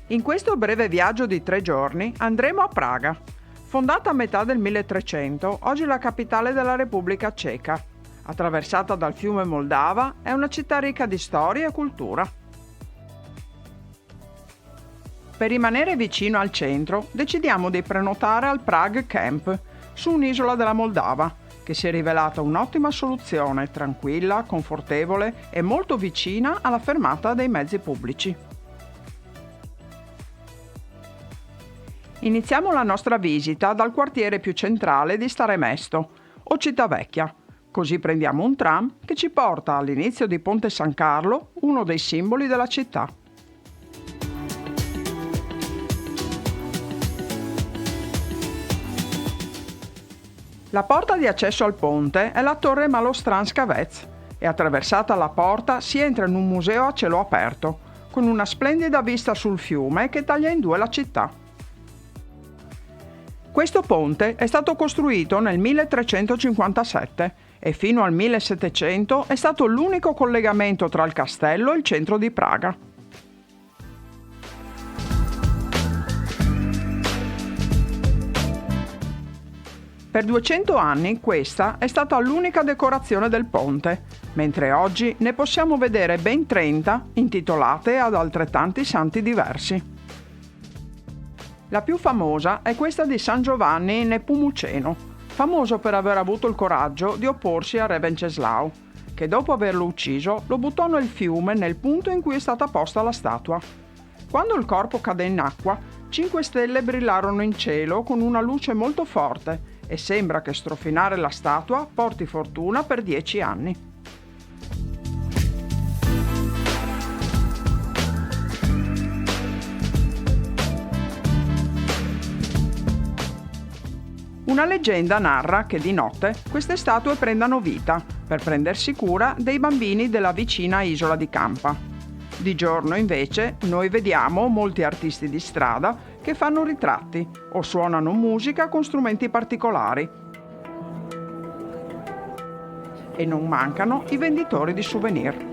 In questo breve viaggio di 3 giorni andremo a Praga. Fondata a metà del 1300, oggi la capitale della Repubblica Ceca. Attraversata dal fiume Moldava, è una città ricca di storia e cultura. Per rimanere vicino al centro, decidiamo di prenotare al Prague Camp, su un'isola della Moldava, che si è rivelata un'ottima soluzione, tranquilla, confortevole e molto vicina alla fermata dei mezzi pubblici. Iniziamo la nostra visita dal quartiere più centrale di Stare Mesto, o Città Vecchia. Così prendiamo un tram che ci porta all'inizio di Ponte San Carlo, uno dei simboli della città. La porta di accesso al ponte è la Torre Malostranska Vec e attraversata la porta si entra in un museo a cielo aperto, con una splendida vista sul fiume che taglia in due la città. Questo ponte è stato costruito nel 1357 e fino al 1700 è stato l'unico collegamento tra il castello e il centro di Praga. Per 200 anni questa è stata l'unica decorazione del ponte, mentre oggi ne possiamo vedere ben 30 intitolate ad altrettanti santi diversi. La più famosa è questa di San Giovanni Nepomuceno, famoso per aver avuto il coraggio di opporsi a Re Venceslao, che dopo averlo ucciso lo buttò nel fiume nel punto in cui è stata posta la statua. Quando il corpo cadde in acqua, 5 stelle brillarono in cielo con una luce molto forte e sembra che strofinare la statua porti fortuna per 10 anni. Una leggenda narra che di notte queste statue prendano vita per prendersi cura dei bambini della vicina isola di Campa. Di giorno invece noi vediamo molti artisti di strada che fanno ritratti o suonano musica con strumenti particolari. E non mancano i venditori di souvenir.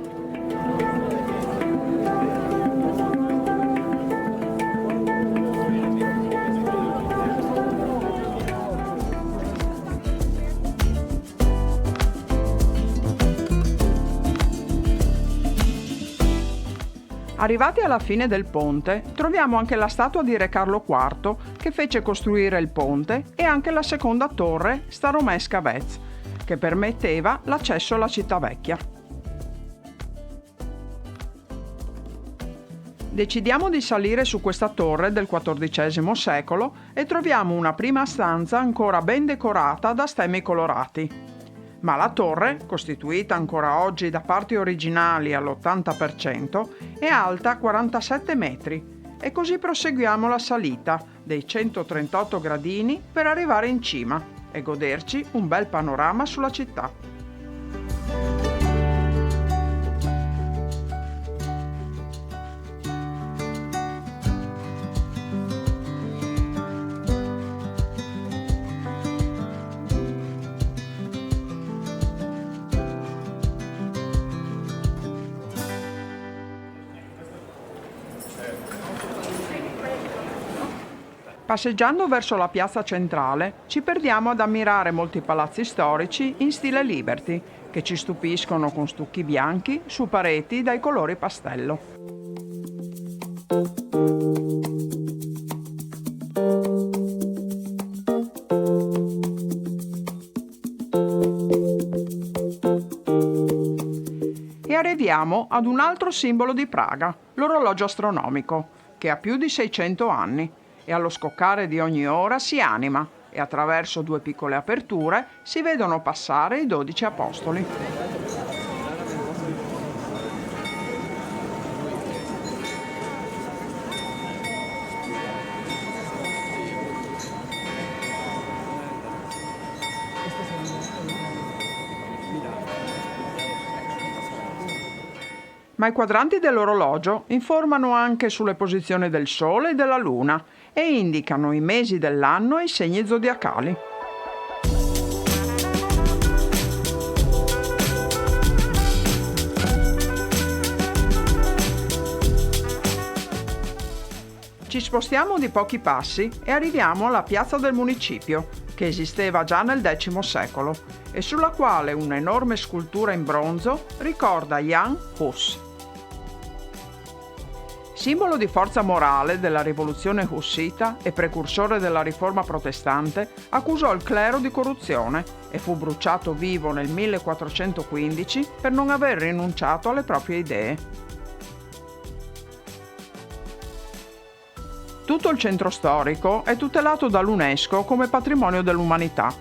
Arrivati alla fine del ponte, troviamo anche la statua di Re Carlo IV che fece costruire il ponte e anche la seconda torre Staromesca Vec, che permetteva l'accesso alla città vecchia. Decidiamo di salire su questa torre del XIV secolo e troviamo una prima stanza ancora ben decorata da stemmi colorati. Ma la torre, costituita ancora oggi da parti originali all'80%, è alta 47 metri e così proseguiamo la salita dei 138 gradini per arrivare in cima e goderci un bel panorama sulla città. Passeggiando verso la piazza centrale ci perdiamo ad ammirare molti palazzi storici in stile Liberty che ci stupiscono con stucchi bianchi su pareti dai colori pastello. E arriviamo ad un altro simbolo di Praga, l'orologio astronomico, che ha più di 600 anni. E allo scoccare di ogni ora si anima e attraverso 2 piccole aperture si vedono passare i 12 apostoli. Ma i quadranti dell'orologio informano anche sulle posizioni del Sole e della Luna e indicano i mesi dell'anno e i segni zodiacali. Ci spostiamo di pochi passi e arriviamo alla piazza del municipio, che esisteva già nel X secolo e sulla quale un'enorme scultura in bronzo ricorda Jan Hus. Simbolo di forza morale della rivoluzione hussita e precursore della riforma protestante, accusò il clero di corruzione e fu bruciato vivo nel 1415 per non aver rinunciato alle proprie idee. Tutto il centro storico è tutelato dall'UNESCO come patrimonio dell'umanità,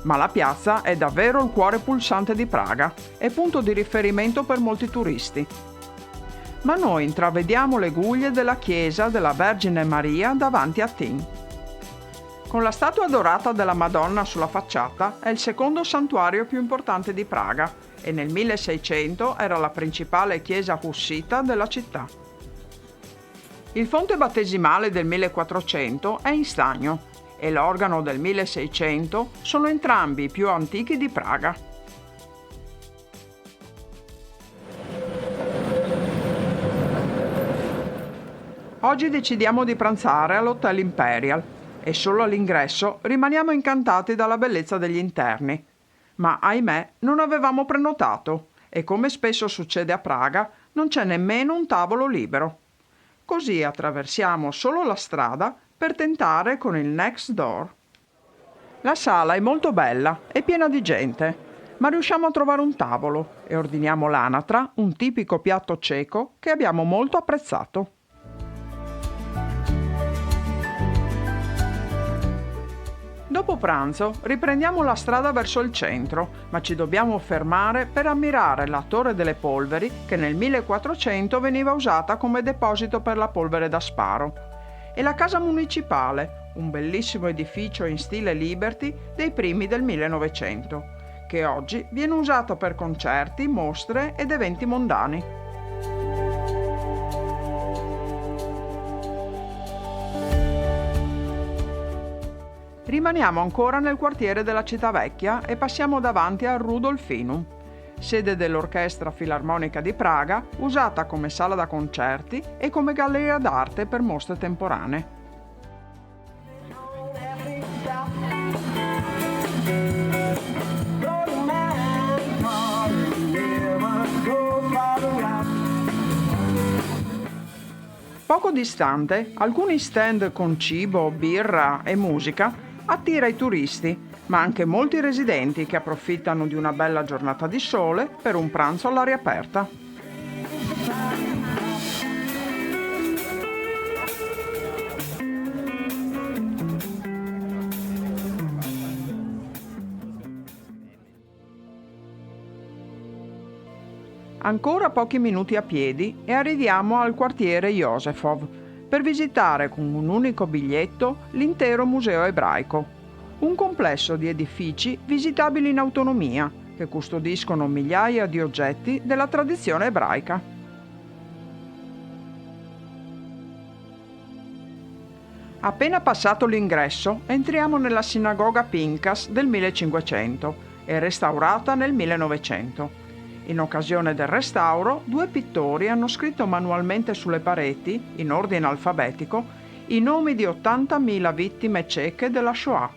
ma la piazza è davvero il cuore pulsante di Praga e punto di riferimento per molti turisti. Ma noi intravediamo le guglie della chiesa della Vergine Maria davanti a Tin. Con la statua dorata della Madonna sulla facciata è il secondo santuario più importante di Praga e nel 1600 era la principale chiesa hussita della città. Il fonte battesimale del 1400 è in stagno e l'organo del 1600 sono entrambi i più antichi di Praga. Oggi decidiamo di pranzare all'Hotel Imperial e solo all'ingresso rimaniamo incantati dalla bellezza degli interni. Ma ahimè non avevamo prenotato e come spesso succede a Praga non c'è nemmeno un tavolo libero. Così attraversiamo solo la strada per tentare con il next door. La sala è molto bella e piena di gente, ma riusciamo a trovare un tavolo e ordiniamo l'anatra, un tipico piatto ceco che abbiamo molto apprezzato. Dopo pranzo riprendiamo la strada verso il centro, ma ci dobbiamo fermare per ammirare la Torre delle Polveri che nel 1400 veniva usata come deposito per la polvere da sparo, e la Casa Municipale, un bellissimo edificio in stile Liberty dei primi del 1900, che oggi viene usato per concerti, mostre ed eventi mondani. Rimaniamo ancora nel quartiere della Città Vecchia e passiamo davanti al Rudolfinum, sede dell'Orchestra Filarmonica di Praga, usata come sala da concerti e come galleria d'arte per mostre temporanee. Poco distante, alcuni stand con cibo, birra e musica attira i turisti, ma anche molti residenti che approfittano di una bella giornata di sole per un pranzo all'aria aperta. Ancora pochi minuti a piedi e arriviamo al quartiere Josefov per visitare con un unico biglietto l'intero museo ebraico, un complesso di edifici visitabili in autonomia che custodiscono migliaia di oggetti della tradizione ebraica. Appena passato l'ingresso entriamo nella sinagoga Pinkas del 1500 e restaurata nel 1900. In occasione del restauro, 2 pittori hanno scritto manualmente sulle pareti, in ordine alfabetico, i nomi di 80.000 vittime ceche della Shoah.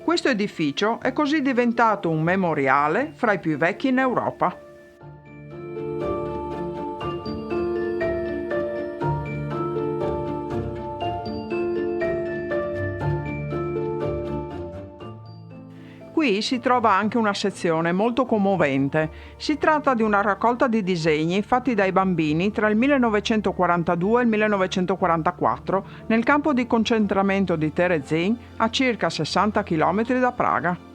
Questo edificio è così diventato un memoriale fra i più vecchi in Europa. Qui si trova anche una sezione molto commovente. Si tratta di una raccolta di disegni fatti dai bambini tra il 1942 e il 1944 nel campo di concentramento di Terezin, a circa 60 km da Praga.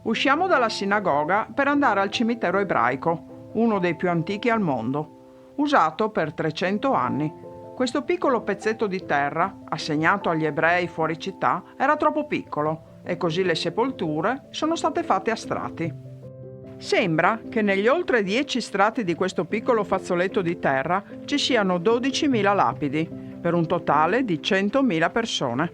Usciamo dalla sinagoga per andare al cimitero ebraico, uno dei più antichi al mondo, usato per 300 anni, Questo piccolo pezzetto di terra, assegnato agli ebrei fuori città, era troppo piccolo e così le sepolture sono state fatte a strati. Sembra che negli oltre 10 strati di questo piccolo fazzoletto di terra ci siano 12.000 lapidi, per un totale di 100.000 persone.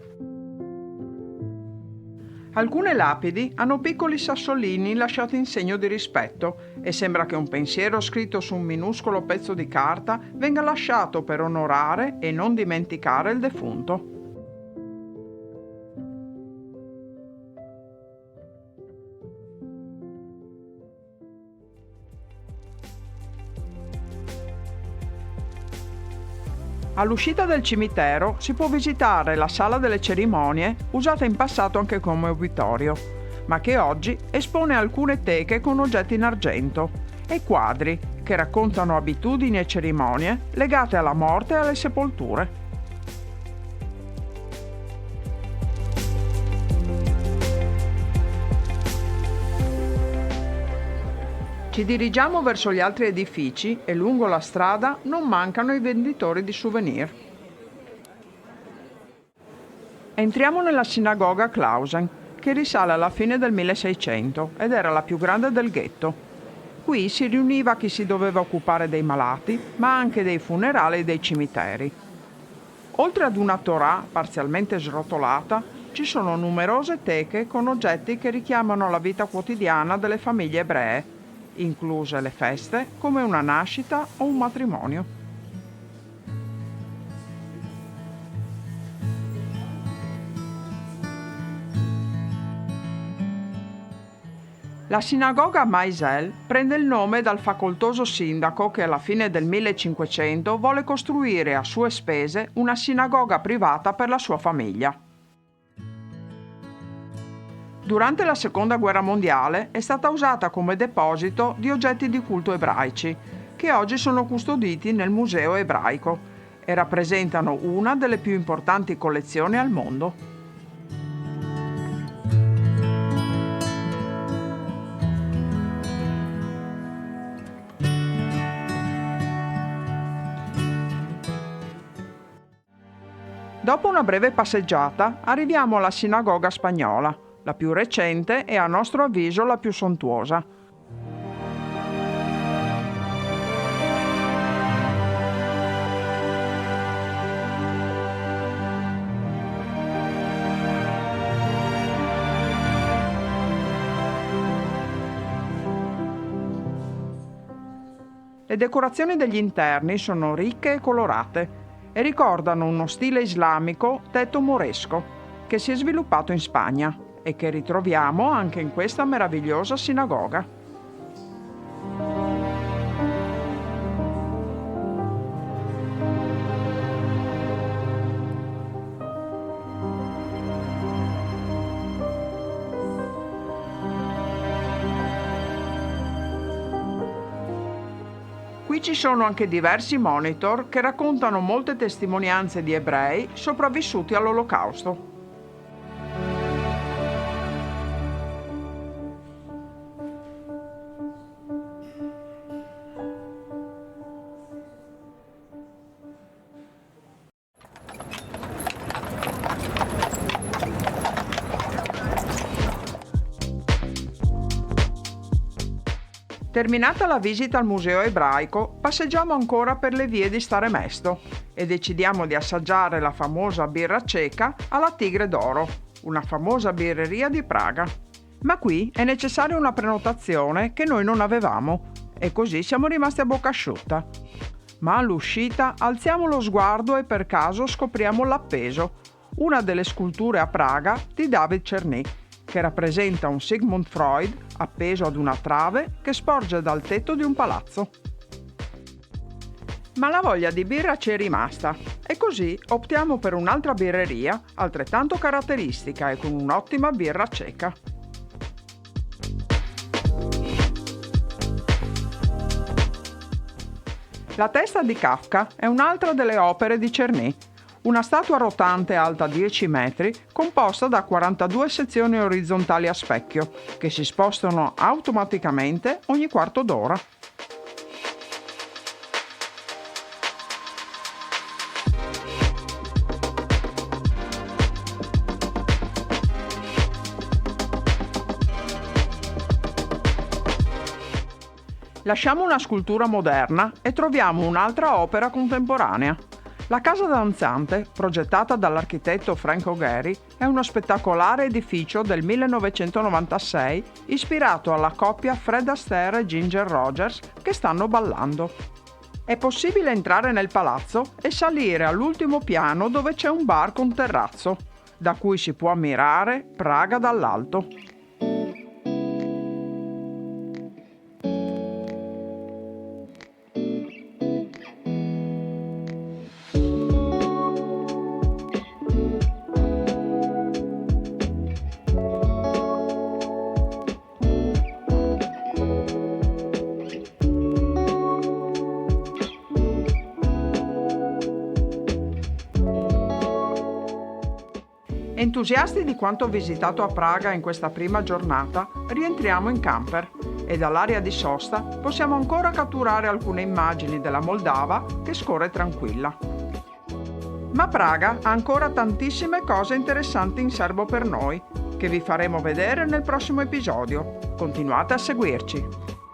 Alcune lapidi hanno piccoli sassolini lasciati in segno di rispetto e sembra che un pensiero scritto su un minuscolo pezzo di carta venga lasciato per onorare e non dimenticare il defunto. All'uscita del cimitero si può visitare la sala delle cerimonie, usata in passato anche come obitorio, ma che oggi espone alcune teche con oggetti in argento e quadri che raccontano abitudini e cerimonie legate alla morte e alle sepolture. Ci dirigiamo verso gli altri edifici e lungo la strada non mancano i venditori di souvenir. Entriamo nella sinagoga Clausen, che risale alla fine del 1600 ed era la più grande del ghetto. Qui si riuniva chi si doveva occupare dei malati, ma anche dei funerali e dei cimiteri. Oltre ad una Torah parzialmente srotolata, ci sono numerose teche con oggetti che richiamano la vita quotidiana delle famiglie ebree, incluse le feste come una nascita o un matrimonio. La sinagoga Maisel prende il nome dal facoltoso sindaco che alla fine del 1500 volle costruire a sue spese una sinagoga privata per la sua famiglia. Durante la Seconda Guerra Mondiale è stata usata come deposito di oggetti di culto ebraici, che oggi sono custoditi nel Museo Ebraico e rappresentano una delle più importanti collezioni al mondo. Dopo una breve passeggiata arriviamo alla sinagoga spagnola, la più recente e a nostro avviso la più sontuosa. Le decorazioni degli interni sono ricche e colorate e ricordano uno stile islamico tetto moresco che si è sviluppato in Spagna e che ritroviamo anche in questa meravigliosa sinagoga. Qui ci sono anche diversi monitor che raccontano molte testimonianze di ebrei sopravvissuti all'Olocausto. Terminata la visita al Museo Ebraico, passeggiamo ancora per le vie di Stare Mesto e decidiamo di assaggiare la famosa birra ceca alla Tigre d'Oro, una famosa birreria di Praga. Ma qui è necessaria una prenotazione che noi non avevamo e così siamo rimasti a bocca asciutta. Ma all'uscita alziamo lo sguardo e per caso scopriamo l'appeso, una delle sculture a Praga di David Czerny, che rappresenta un Sigmund Freud appeso ad una trave che sporge dal tetto di un palazzo. Ma la voglia di birra ci è rimasta e così optiamo per un'altra birreria altrettanto caratteristica e con un'ottima birra ceca. La testa di Kafka è un'altra delle opere di Czerny, una statua rotante alta 10 metri composta da 42 sezioni orizzontali a specchio che si spostano automaticamente ogni quarto d'ora. Lasciamo una scultura moderna e troviamo un'altra opera contemporanea. La casa danzante, progettata dall'architetto Franco Gehry, è uno spettacolare edificio del 1996 ispirato alla coppia Fred Astaire e Ginger Rogers che stanno ballando. È possibile entrare nel palazzo e salire all'ultimo piano dove c'è un bar con terrazzo, da cui si può ammirare Praga dall'alto. Entusiasti di quanto visitato a Praga in questa prima giornata, rientriamo in camper e dall'area di sosta possiamo ancora catturare alcune immagini della Moldava che scorre tranquilla. Ma Praga ha ancora tantissime cose interessanti in serbo per noi, che vi faremo vedere nel prossimo episodio. Continuate a seguirci!